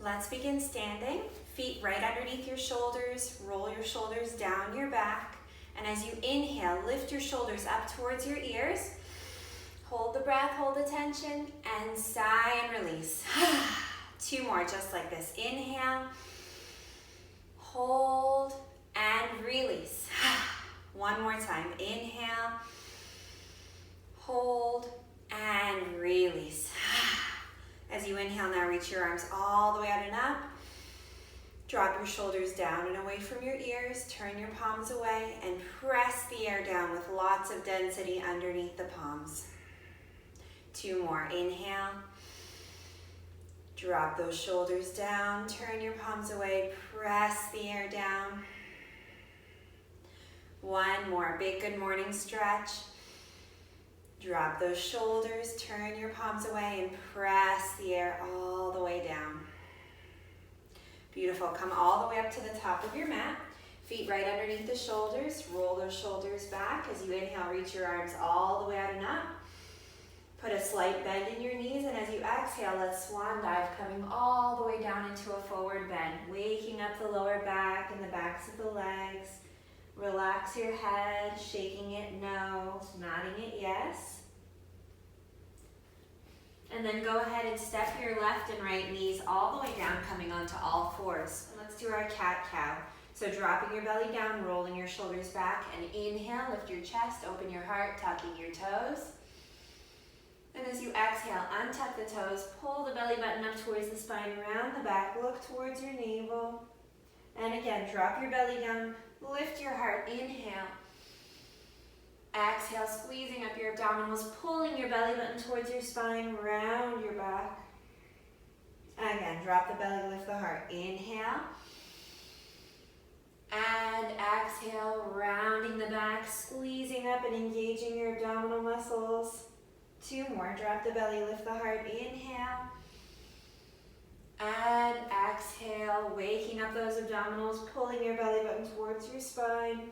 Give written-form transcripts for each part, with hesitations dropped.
Let's begin standing. Feet right underneath your shoulders. Roll your shoulders down your back. And as you inhale, lift your shoulders up towards your ears. Hold the breath, hold the tension, and sigh and release. 2 more, just like this. Inhale, hold, and release. 1 more time. Inhale, hold, and release. As you inhale now, reach your arms all the way out and up. Drop your shoulders down and away from your ears. Turn your palms away and press the air down with lots of density underneath the palms. 2 more. Inhale. Drop those shoulders down. Turn your palms away. Press the air down. 1 more. Big good morning stretch. Drop those shoulders. Turn your palms away and press the air all the way down. Beautiful. Come all the way up to the top of your mat. Feet right underneath the shoulders. Roll those shoulders back. As you inhale, reach your arms all the way out and up. Put a slight bend in your knees, and as you exhale, let's swan dive, coming all the way down into a forward bend, waking up the lower back and the backs of the legs. Relax your head, shaking it no, nodding it yes. And then go ahead and step your left and right knees all the way down, coming onto all fours. And let's do our cat-cow. So dropping your belly down, rolling your shoulders back, and inhale, lift your chest, open your heart, tucking your toes. And as you exhale, untuck the toes, pull the belly button up towards the spine, around the back, look towards your navel. And again, drop your belly down, lift your heart, inhale. Exhale, squeezing up your abdominals, pulling your belly button towards your spine, round your back. Again, drop the belly, lift the heart. Inhale. And exhale, rounding the back, squeezing up and engaging your abdominal muscles. 2 more. Drop the belly, lift the heart. Inhale. And exhale, waking up those abdominals, pulling your belly button towards your spine.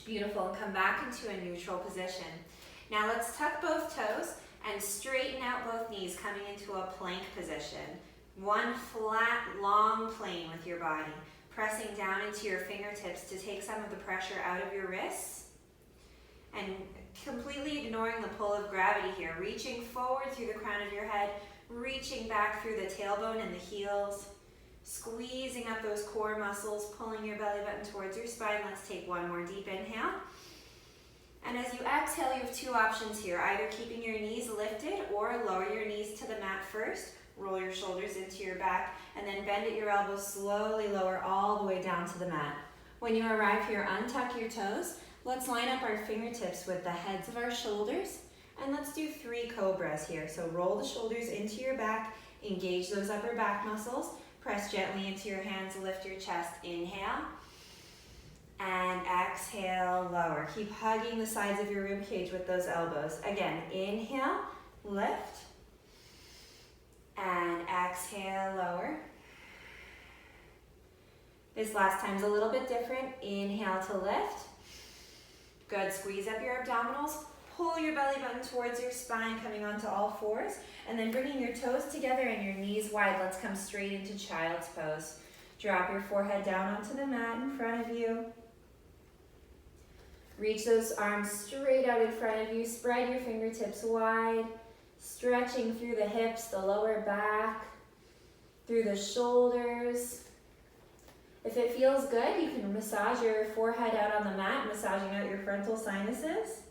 Beautiful. Come back into a neutral position. Now let's tuck both toes and straighten out both knees, coming into a plank position. 1 flat, long plane with your body. Pressing down into your fingertips to take some of the pressure out of your wrists. And completely ignoring the pull of gravity here. Reaching forward through the crown of your head. Reaching back through the tailbone and the heels. Squeezing up those core muscles, pulling your belly button towards your spine. Let's take 1 more deep inhale. And as you exhale, you have 2 options here. Either keeping your knees lifted or lower your knees to the mat first. Roll your shoulders into your back and then bend at your elbows, slowly lower all the way down to the mat. When you arrive here, untuck your toes. Let's line up our fingertips with the heads of our shoulders. And let's do 3 cobras here. So roll the shoulders into your back, engage those upper back muscles. Press gently into your hands, lift your chest, inhale. And exhale, lower. Keep hugging the sides of your rib cage with those elbows. Again, inhale, lift. And exhale, lower. This last time's a little bit different. Inhale to lift. Good, squeeze up your abdominals. Pull your belly button towards your spine, coming onto all fours. And then bringing your toes together and your knees wide. Let's come straight into child's pose. Drop your forehead down onto the mat in front of you. Reach those arms straight out in front of you. Spread your fingertips wide. Stretching through the hips, the lower back, through the shoulders. If it feels good, you can massage your forehead out on the mat, massaging out your frontal sinuses,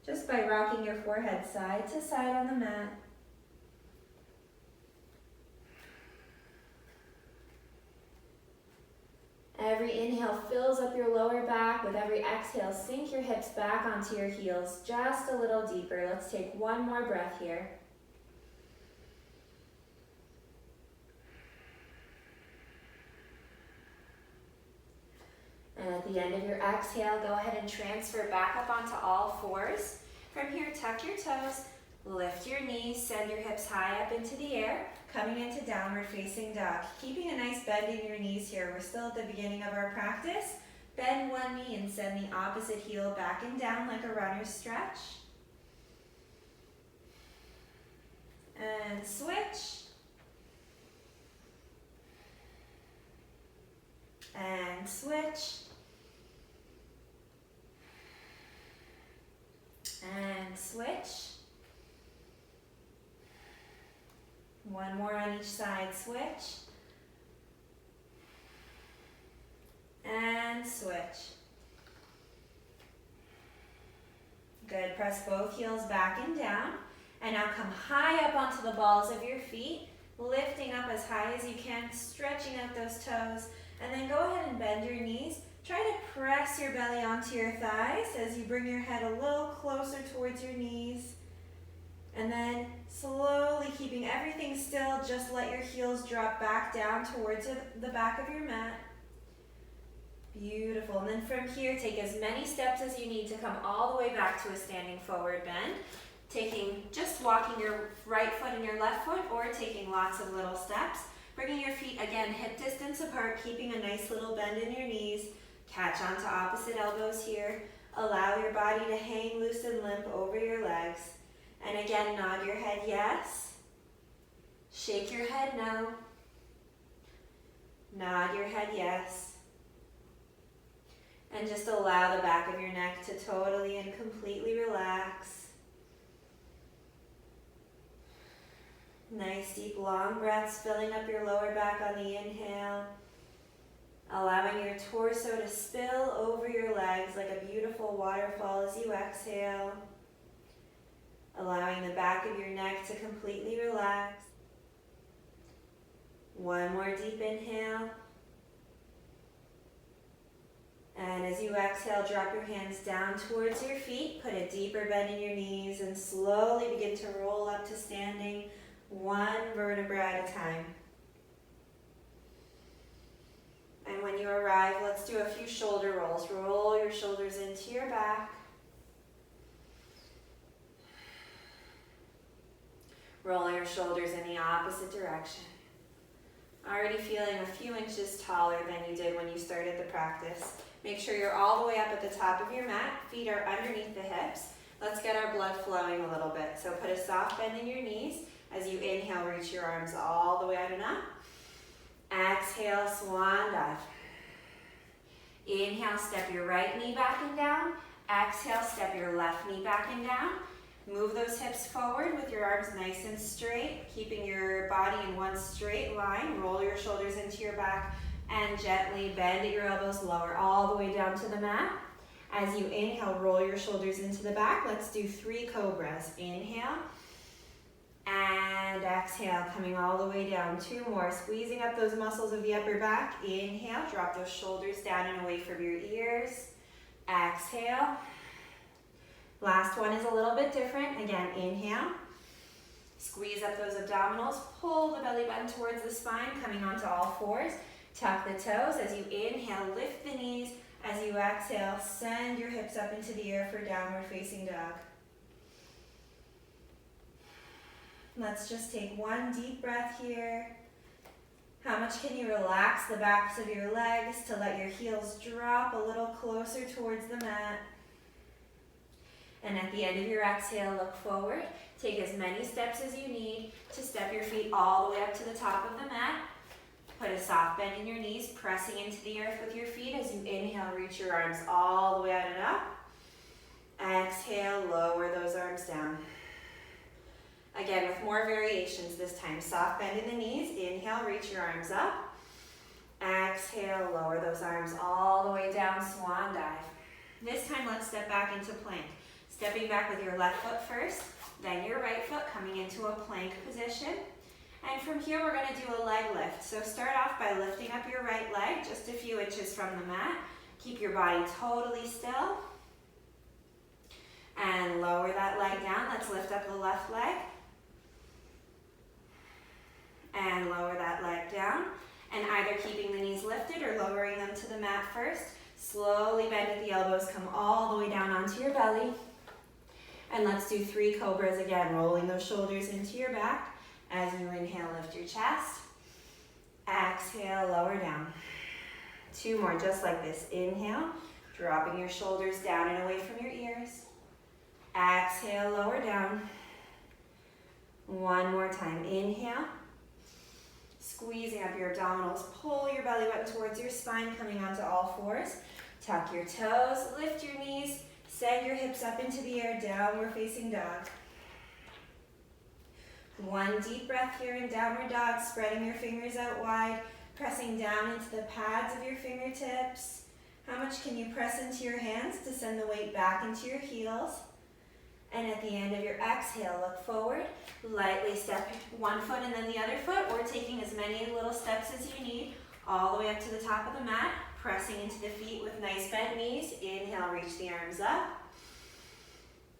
just by rocking your forehead side to side on the mat. Every inhale fills up your lower back. With every exhale, sink your hips back onto your heels just a little deeper. Let's take 1 more breath here. And at the end of your exhale, go ahead and transfer back up onto all fours. From here, tuck your toes, lift your knees, send your hips high up into the air, coming into downward facing dog. Keeping a nice bend in your knees here. We're still at the beginning of our practice. Bend one knee and send the opposite heel back and down like a runner's stretch. And switch. And switch. And switch. One more on each side, switch. And switch. Good, press both heels back and down. And now come high up onto the balls of your feet, lifting up as high as you can, stretching out those toes. And then go ahead and bend your knees. Try to press your belly onto your thighs as you bring your head a little closer towards your knees. And then slowly keeping everything still, just let your heels drop back down towards the back of your mat. Beautiful. And then from here, take as many steps as you need to come all the way back to a standing forward bend. Just walking your right foot and your left foot, or taking lots of little steps. Bringing your feet, again, hip distance apart, keeping a nice little bend in your knees. Catch onto opposite elbows here. Allow your body to hang loose and limp over your legs. And again, nod your head yes. Shake your head no. Nod your head yes. And just allow the back of your neck to totally and completely relax. Nice deep long breaths, filling up your lower back on the inhale. Allowing your torso to spill over your legs like a beautiful waterfall as you exhale. Allowing the back of your neck to completely relax. One more deep inhale. And as you exhale, drop your hands down towards your feet. Put a deeper bend in your knees and slowly begin to roll up to standing, one vertebra at a time. And when you arrive, let's do a few shoulder rolls. Roll your shoulders into your back. Roll your shoulders in the opposite direction. Already feeling a few inches taller than you did when you started the practice. Make sure you're all the way up at the top of your mat. Feet are underneath the hips. Let's get our blood flowing a little bit. So put a soft bend in your knees. As you inhale, reach your arms all the way out and up. Exhale, swan dive. Inhale, step your right knee back and down. Exhale, step your left knee back and down. Move those hips forward with your arms nice and straight, keeping your body in one straight line. Roll your shoulders into your back and gently bend at your elbows, lower all the way down to the mat. As you inhale, roll your shoulders into the back. Let's do 3 cobras. Inhale and exhale, coming all the way down. 2 more, squeezing up those muscles of the upper back. Inhale, drop those shoulders down and away from your ears. Exhale. Last one is a little bit different. Again, inhale. Squeeze up those abdominals. Pull the belly button towards the spine, coming onto all fours. Tuck the toes. As you inhale, lift the knees. As you exhale, send your hips up into the air for downward facing dog. Let's just take one deep breath here. How much can you relax the backs of your legs to let your heels drop a little closer towards the mat? And at the end of your exhale, look forward. Take as many steps as you need to step your feet all the way up to the top of the mat. Put a soft bend in your knees, pressing into the earth with your feet. As you inhale, reach your arms all the way out and up. Exhale, lower those arms down. Again, with more variations this time. Soft bend in the knees. Inhale, reach your arms up. Exhale, lower those arms all the way down, swan dive. This time, let's step back into plank. Stepping back with your left foot first, then your right foot coming into a plank position. And from here, we're going to do a leg lift. So start off by lifting up your right leg just a few inches from the mat. Keep your body totally still. And lower that leg down. Let's lift up the left leg. And lower that leg down. And either keeping the knees lifted or lowering them to the mat first. Slowly bend at the elbows, come all the way down onto your belly. And let's do 3 cobras again, rolling those shoulders into your back. As you inhale, lift your chest. Exhale, lower down. 2 more, just like this. Inhale, dropping your shoulders down and away from your ears. Exhale, lower down. 1 more time. Inhale. Squeezing up your abdominals. Pull your belly button towards your spine, coming onto all fours. Tuck your toes, lift your knees, send your hips up into the air, downward facing dog. One deep breath here in downward dog, spreading your fingers out wide, pressing down into the pads of your fingertips. How much can you press into your hands to send the weight back into your heels? And at the end of your exhale, look forward, lightly step one foot and then the other foot, or taking as many little steps as you need, all the way up to the top of the mat, pressing into the feet with nice bent knees. Inhale, reach the arms up.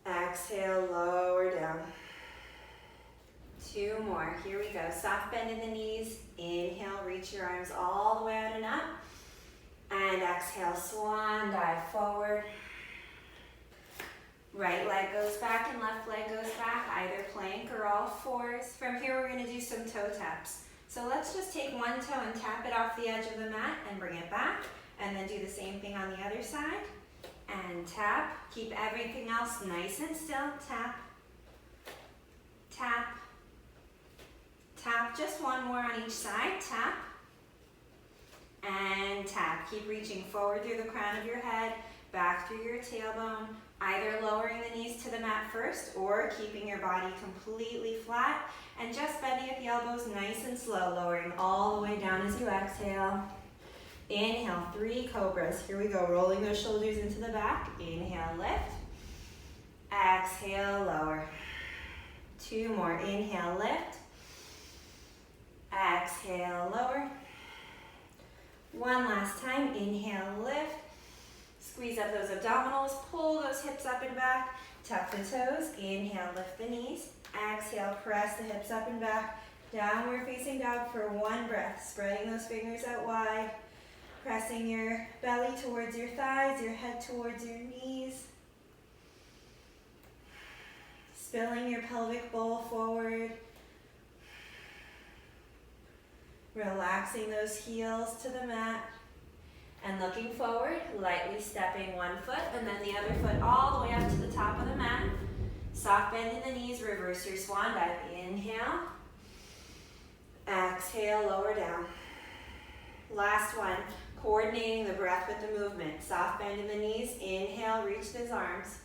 Exhale, lower down. Two more, here we go. Soft bend in the knees. Inhale, reach your arms all the way out and up. And exhale, swan dive forward. Right leg goes back and left leg goes back, either plank or all fours. From here, we're gonna do some toe taps. So let's just take one toe and tap it off the edge of the mat and bring it back. And then do the same thing on the other side. And tap. Keep everything else nice and still. Tap, tap, tap. Just one more on each side. Tap, and tap. Keep reaching forward through the crown of your head, back through your tailbone, either lowering the knees to the mat first or keeping your body completely flat and just bending at the elbows nice and slow, lowering all the way down as you exhale. Inhale, 3 cobras. Here we go, rolling those shoulders into the back. Inhale, lift. Exhale, lower. 2 more. Inhale, lift. Exhale, lower. One last time. Inhale, lift. Squeeze up those abdominals. Pull those hips up and back. Tuck the toes. Inhale, lift the knees. Exhale, press the hips up and back. Downward facing dog for one breath. Spreading those fingers out wide. Pressing your belly towards your thighs, your head towards your knees. Spilling your pelvic bowl forward. Relaxing those heels to the mat. And looking forward, lightly stepping one foot and then the other foot all the way up to the top of the mat. Soft bend in the knees, reverse your swan dive. Inhale. Exhale, lower down. Last one. Coordinating the breath with the movement. Soft bend in the knees. Inhale, reach those arms.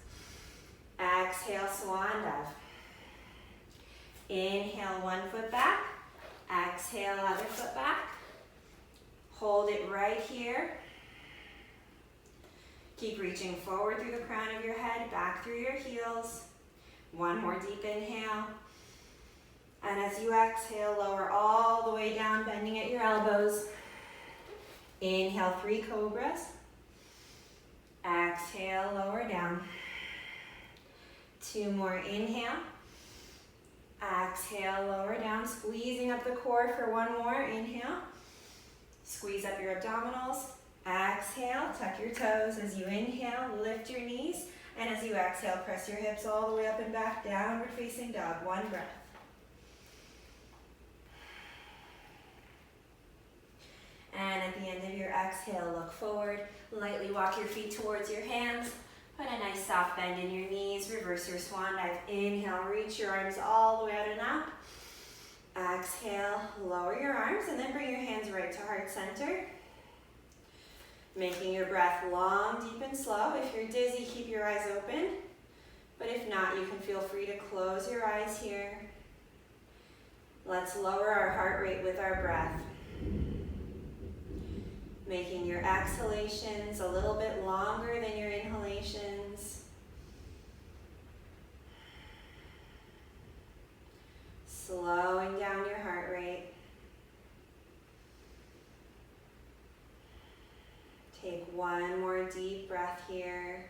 Exhale, swan dive. Inhale, one foot back. Exhale, other foot back. Hold it right here. Keep reaching forward through the crown of your head, back through your heels. One more deep inhale. And as you exhale, lower all the way down, bending at your elbows. Inhale, 3 cobras. Exhale, lower down. 2 more, inhale. Exhale, lower down, squeezing up the core for one more, inhale. Squeeze up your abdominals. Exhale, tuck your toes. As you inhale, lift your knees. And as you exhale, press your hips all the way up and back, downward facing dog, one breath. And at the end of your exhale, look forward. Lightly walk your feet towards your hands. Put a nice soft bend in your knees. Reverse your swan dive. Inhale, reach your arms all the way out and up. Exhale, lower your arms and then bring your hands right to heart center. Making your breath long, deep, and slow. If you're dizzy, keep your eyes open. But if not, you can feel free to close your eyes here. Let's lower our heart rate with our breath. Making your exhalations a little bit longer than your inhalations. Slowing down your heart rate. Take one more deep breath here.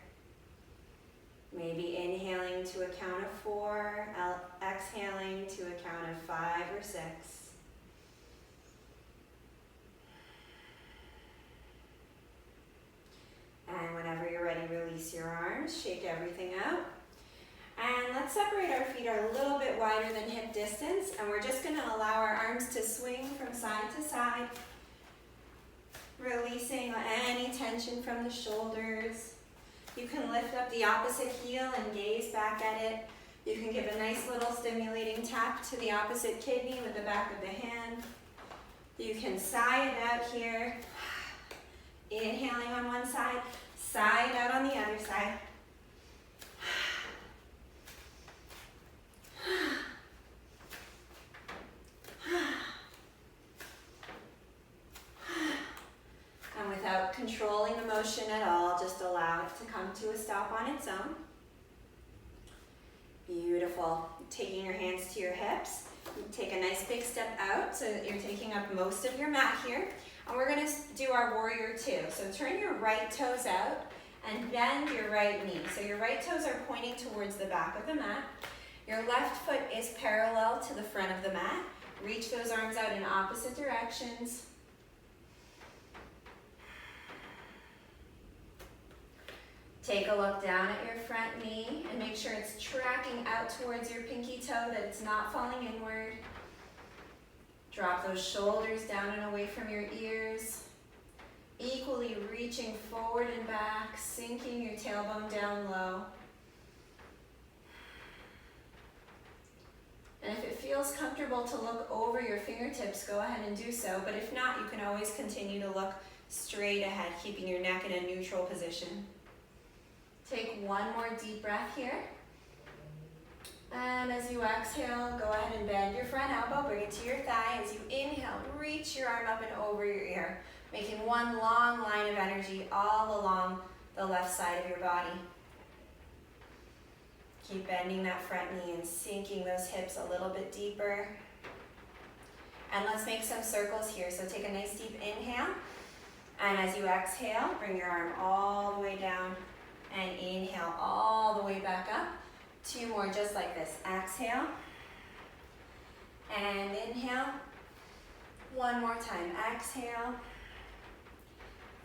Maybe inhaling to a count of 4, exhaling to a count of 5 or 6. And whenever you're ready, release your arms, shake everything out. And let's separate our feet a little bit wider than hip distance, and we're just gonna allow our arms to swing from side to side, releasing any tension from the shoulders. You can lift up the opposite heel and gaze back at it. You can give a nice little stimulating tap to the opposite kidney with the back of the hand. You can sigh it out here. Inhaling on one side, sigh it out on the other side. And without controlling the motion at all, just allow it to come to a stop on its own. Beautiful. Taking your hands to your hips. Take a nice big step out so that you're taking up most of your mat here. And we're going to do our warrior two. So turn your right toes out and bend your right knee. So your right toes are pointing towards the back of the mat. Your left foot is parallel to the front of the mat. Reach those arms out in opposite directions. Take a look down at your front knee and make sure it's tracking out towards your pinky toe, that it's not falling inward. Drop those shoulders down and away from your ears. Equally reaching forward and back, sinking your tailbone down low. And if it feels comfortable to look over your fingertips, go ahead and do so. But if not, you can always continue to look straight ahead, keeping your neck in a neutral position. Take one more deep breath here. And as you exhale, go ahead and bend your front elbow, bring it to your thigh. As you inhale, reach your arm up and over your ear, making one long line of energy all along the left side of your body. Keep bending that front knee and sinking those hips a little bit deeper. And let's make some circles here. So take a nice deep inhale. And as you exhale, bring your arm all the way down. And inhale all the way back up. Two more just like this. Exhale. And inhale. One more time. Exhale.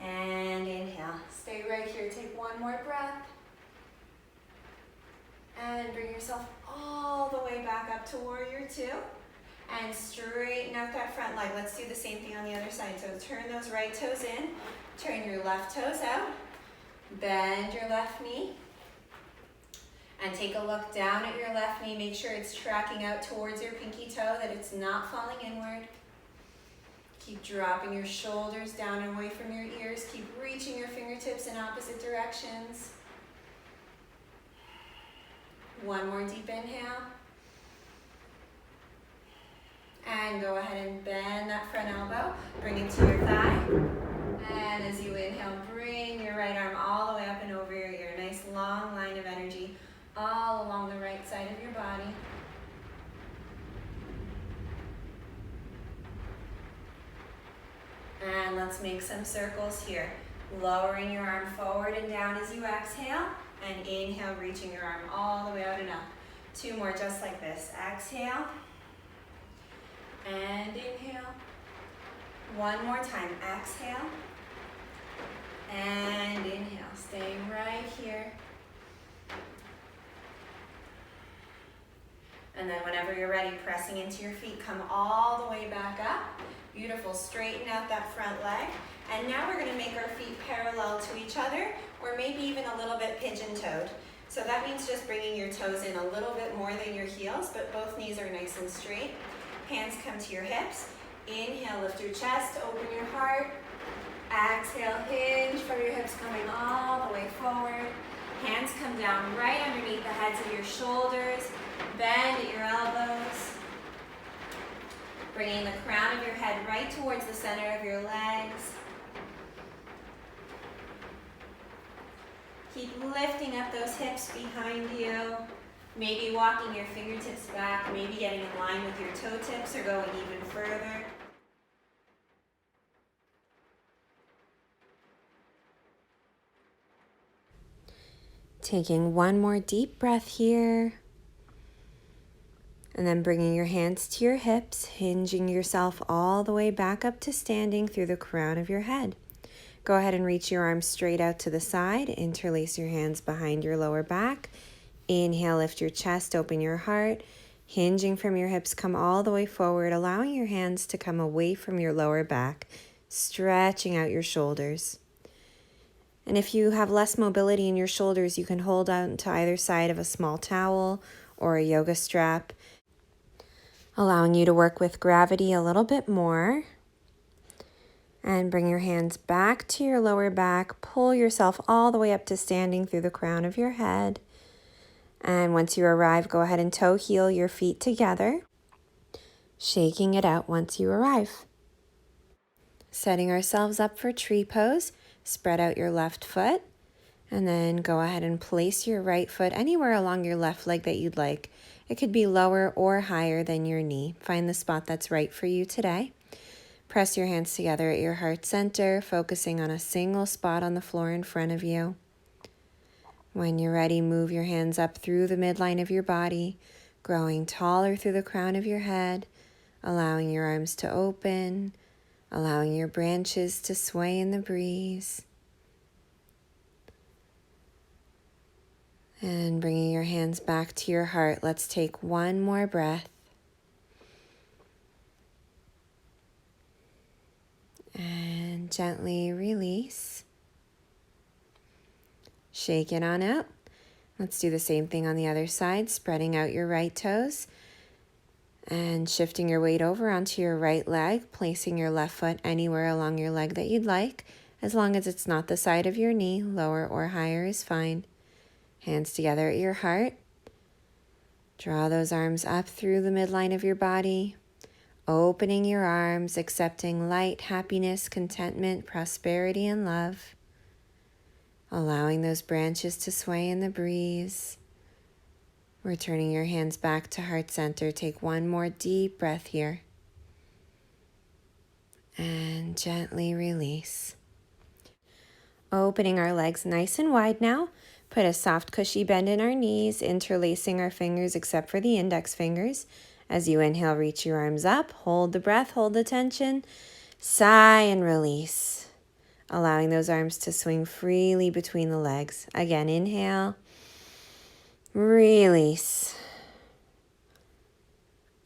And inhale. Stay right here. Take one more breath. And bring yourself all the way back up to warrior two. And straighten out that front leg. Let's do the same thing on the other side. So turn those right toes in. Turn your left toes out. Bend your left knee. And take a look down at your left knee. Make sure it's tracking out towards your pinky toe, that it's not falling inward. Keep dropping your shoulders down and away from your ears. Keep reaching your fingertips in opposite directions. One more deep inhale. And go ahead and bend that front elbow. Bring it to your thigh. And as you inhale, bring your right arm all the way up and over your ear. Nice long line of energy all along the right side of your body. And let's make some circles here. Lowering your arm forward and down as you exhale. And inhale, reaching your arm all the way out and up. Two more just like this. Exhale. And inhale. One more time. Exhale. And inhale. Staying right here. And then whenever you're ready, pressing into your feet, come all the way back up. Beautiful. Straighten out that front leg. And now we're going to make our feet parallel to each other, or maybe even a little bit pigeon-toed. So that means just bringing your toes in a little bit more than your heels, but both knees are nice and straight. Hands come to your hips. Inhale, lift your chest, open your heart. Exhale, hinge from your hips, coming all the way forward. Hands come down right underneath the heads of your shoulders. Bend at your elbows. Bringing the crown of your head right towards the center of your legs. Keep lifting up those hips behind you. Maybe walking your fingertips back, maybe getting in line with your toe tips or going even further. Taking one more deep breath here. And then bringing your hands to your hips, hinging yourself all the way back up to standing through the crown of your head. Go ahead and reach your arms straight out to the side. Interlace your hands behind your lower back. Inhale, lift your chest, open your heart. Hinging from your hips, come all the way forward, allowing your hands to come away from your lower back, stretching out your shoulders. And if you have less mobility in your shoulders, you can hold on to either side of a small towel or a yoga strap, allowing you to work with gravity a little bit more. And bring your hands back to your lower back. Pull yourself all the way up to standing through the crown of your head. And once you arrive, go ahead and toe heel your feet together, shaking it out once you arrive. Setting ourselves up for tree pose, spread out your left foot, and then go ahead and place your right foot anywhere along your left leg that you'd like. It could be lower or higher than your knee. Find the spot that's right for you today. Press your hands together at your heart center, focusing on a single spot on the floor in front of you. When you're ready, move your hands up through the midline of your body, growing taller through the crown of your head, allowing your arms to open, allowing your branches to sway in the breeze. And bringing your hands back to your heart, let's take one more breath. And gently release. Shake it on out. Let's do the same thing on the other side, spreading out your right toes and shifting your weight over onto your right leg, placing your left foot anywhere along your leg that you'd like, as long as it's not the side of your knee. Lower or higher is fine. Hands together at your heart. Draw those arms up through the midline of your body, opening your arms, accepting light, happiness, contentment, prosperity, and love. Allowing those branches to sway in the breeze. Returning your hands back to heart center. Take one more deep breath here. And gently release. Opening our legs nice and wide now. Put a soft, cushy bend in our knees, interlacing our fingers except for the index fingers. As you inhale, reach your arms up. Hold the breath, hold the tension. Sigh and release. Allowing those arms to swing freely between the legs. Again, inhale. Release.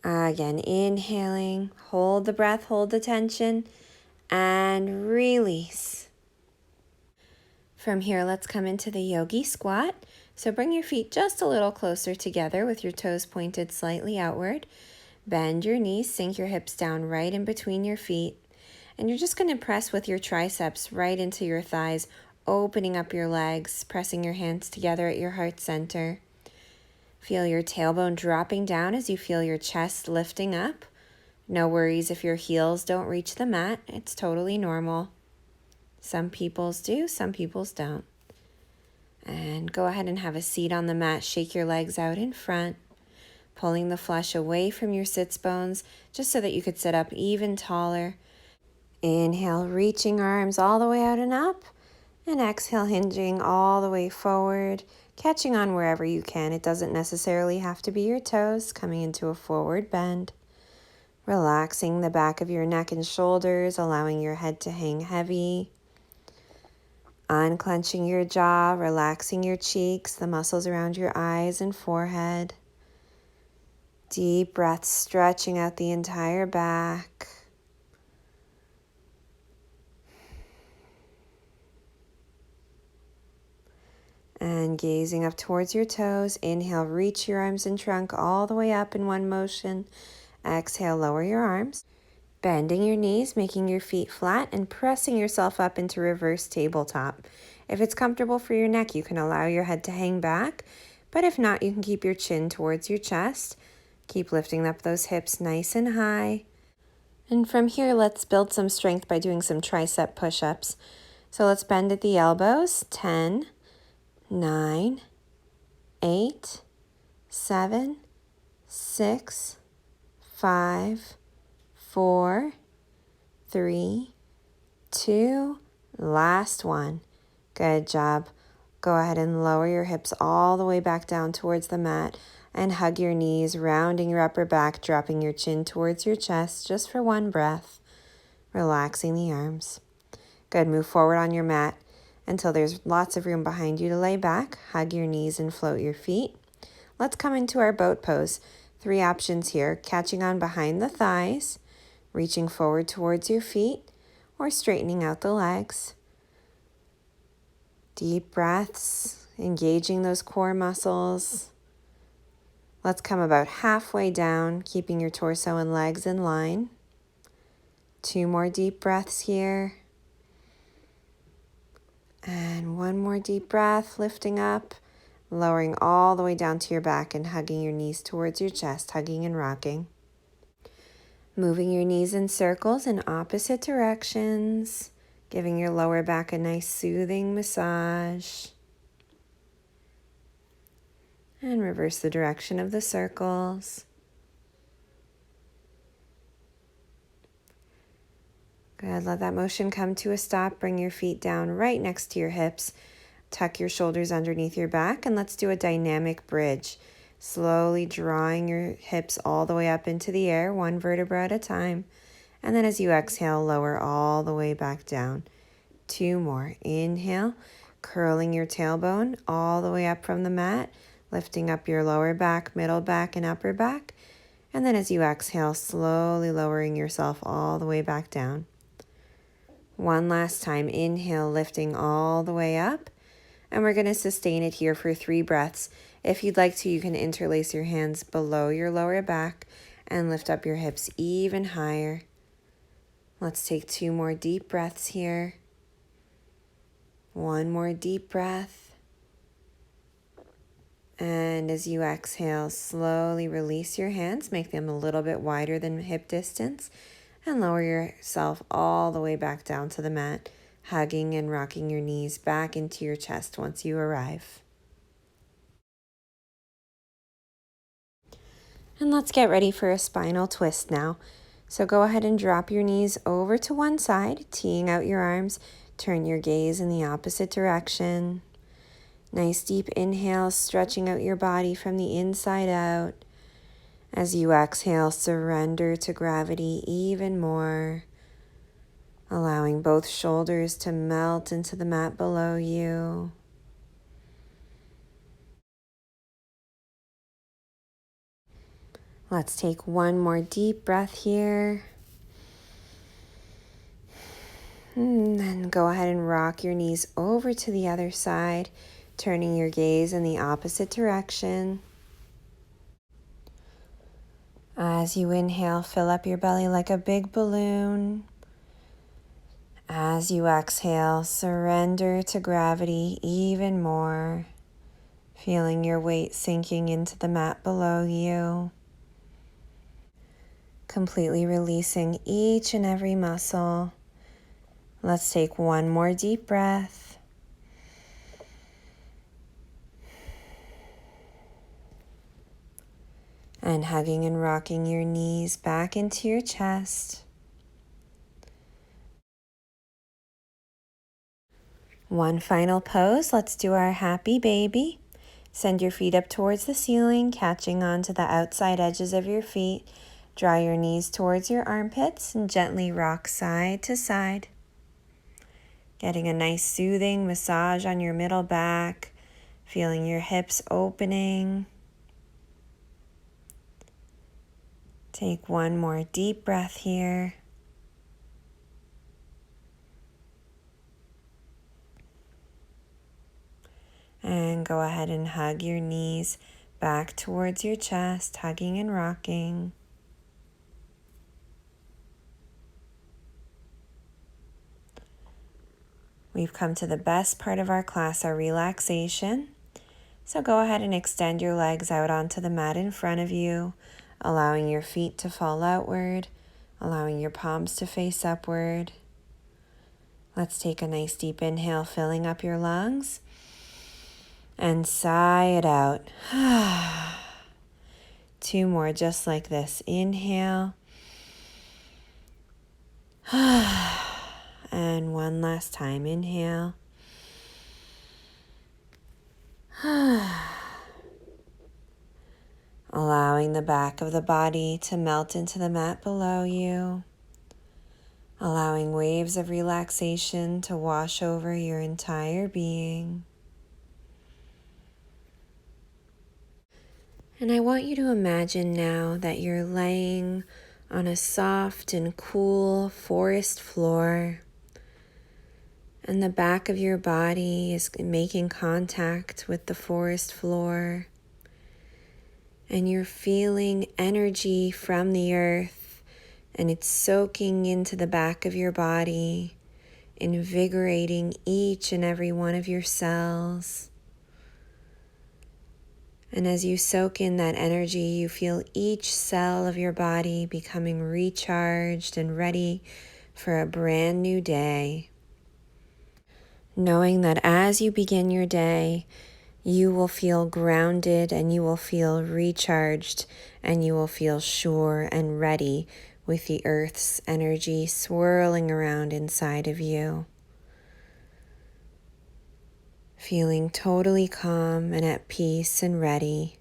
Again, inhaling. Hold the breath, hold the tension. And release. From here, let's come into the yogi squat. So bring your feet just a little closer together with your toes pointed slightly outward. Bend your knees, sink your hips down right in between your feet. And you're just going to press with your triceps right into your thighs, opening up your legs, pressing your hands together at your heart center. Feel your tailbone dropping down as you feel your chest lifting up. No worries if your heels don't reach the mat. It's totally normal. Some people's do, some people's don't. And go ahead and have a seat on the mat. Shake your legs out in front, pulling the flesh away from your sits bones just so that you could sit up even taller. Inhale, reaching arms all the way out and up. And exhale, hinging all the way forward, catching on wherever you can. It doesn't necessarily have to be your toes, coming into a forward bend. Relaxing the back of your neck and shoulders, allowing your head to hang heavy. Unclenching your jaw, relaxing your cheeks, the muscles around your eyes and forehead. Deep breaths, stretching out the entire back. And gazing up towards your toes. Inhale, reach your arms and trunk all the way up in one motion. Exhale, lower your arms. Bending your knees, making your feet flat, and pressing yourself up into reverse tabletop. If it's comfortable for your neck, you can allow your head to hang back, but if not, you can keep your chin towards your chest. Keep lifting up those hips nice and high. And from here, let's build some strength by doing some tricep push-ups. So let's bend at the elbows. 10, 9, 8, 7, 6, 5, 4, 3, 2, last one. Good job. Go ahead and lower your hips all the way back down towards the mat and hug your knees, rounding your upper back, dropping your chin towards your chest just for one breath, relaxing the arms. Good. Move forward on your mat until there's lots of room behind you to lay back. Hug your knees and float your feet. Let's come into our boat pose. 3 options here: catching on behind the thighs, reaching forward towards your feet, or straightening out the legs. Deep breaths, engaging those core muscles. Let's come about halfway down, keeping your torso and legs in line. 2 more deep breaths here. And 1 more deep breath, lifting up, lowering all the way down to your back and hugging your knees towards your chest, hugging and rocking. Moving your knees in circles in opposite directions, giving your lower back a nice soothing massage. And reverse the direction of the circles. Good, let that motion come to a stop. Bring your feet down right next to your hips. Tuck your shoulders underneath your back, and let's do a dynamic bridge. Slowly drawing your hips all the way up into the air, 1 vertebra at a time. And then as you exhale, lower all the way back down. 2 more. Inhale, curling your tailbone all the way up from the mat, lifting up your lower back, middle back, and upper back. And then as you exhale, slowly lowering yourself all the way back down. 1 last time. Inhale, lifting all the way up. And we're going to sustain it here for 3 breaths. If you'd like to, you can interlace your hands below your lower back and lift up your hips even higher. Let's take 2 more deep breaths here. 1 more deep breath. And as you exhale, slowly release your hands. Make them a little bit wider than hip distance. And lower yourself all the way back down to the mat, hugging and rocking your knees back into your chest once you arrive. And let's get ready for a spinal twist now. So go ahead and drop your knees over to one side, teeing out your arms. Turn your gaze in the opposite direction. Nice deep inhale, stretching out your body from the inside out. As you exhale, surrender to gravity even more, allowing both shoulders to melt into the mat below you. Let's take 1 more deep breath here. And then go ahead and rock your knees over to the other side, turning your gaze in the opposite direction. As you inhale, fill up your belly like a big balloon. As you exhale, surrender to gravity even more, feeling your weight sinking into the mat below you, completely releasing each and every muscle. Let's take 1 more deep breath. And hugging and rocking your knees back into your chest. 1 final pose. Let's do our happy baby. Send your feet up towards the ceiling, catching onto the outside edges of your feet. Draw your knees towards your armpits and gently rock side to side. Getting a nice soothing massage on your middle back, feeling your hips opening. Take 1 more deep breath here. And go ahead and hug your knees back towards your chest, hugging and rocking. We've come to the best part of our class, our relaxation. So go ahead and extend your legs out onto the mat in front of you, allowing your feet to fall outward, allowing your palms to face upward. Let's take a nice deep inhale, filling up your lungs, and sigh it out. 2 more just like this. Inhale. And 1 last time. Inhale. Allowing the back of the body to melt into the mat below you. Allowing waves of relaxation to wash over your entire being. And I want you to imagine now that you're laying on a soft and cool forest floor, and the back of your body is making contact with the forest floor, and you're feeling energy from the earth and it's soaking into the back of your body, invigorating each and every one of your cells. And as you soak in that energy, you feel each cell of your body becoming recharged and ready for a brand new day. Knowing that as you begin your day, you will feel grounded and you will feel recharged and you will feel sure and ready with the earth's energy swirling around inside of you. Feeling totally calm and at peace and ready.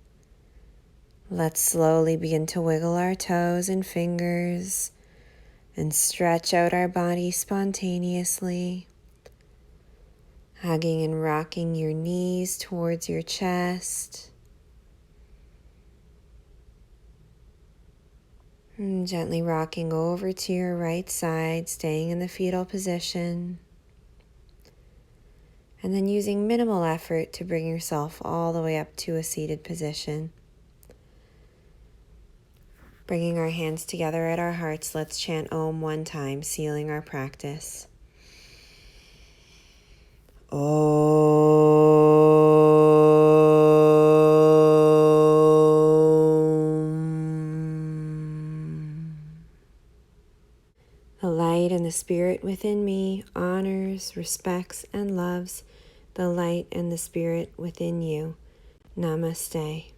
Let's slowly begin to wiggle our toes and fingers and stretch out our body spontaneously. Hugging and rocking your knees towards your chest. And gently rocking over to your right side, staying in the fetal position. And then using minimal effort to bring yourself all the way up to a seated position. Bringing our hands together at our hearts, let's chant Om one time, sealing our practice. The light and the spirit within me honors, respects, and loves the light and the spirit within you. Namaste.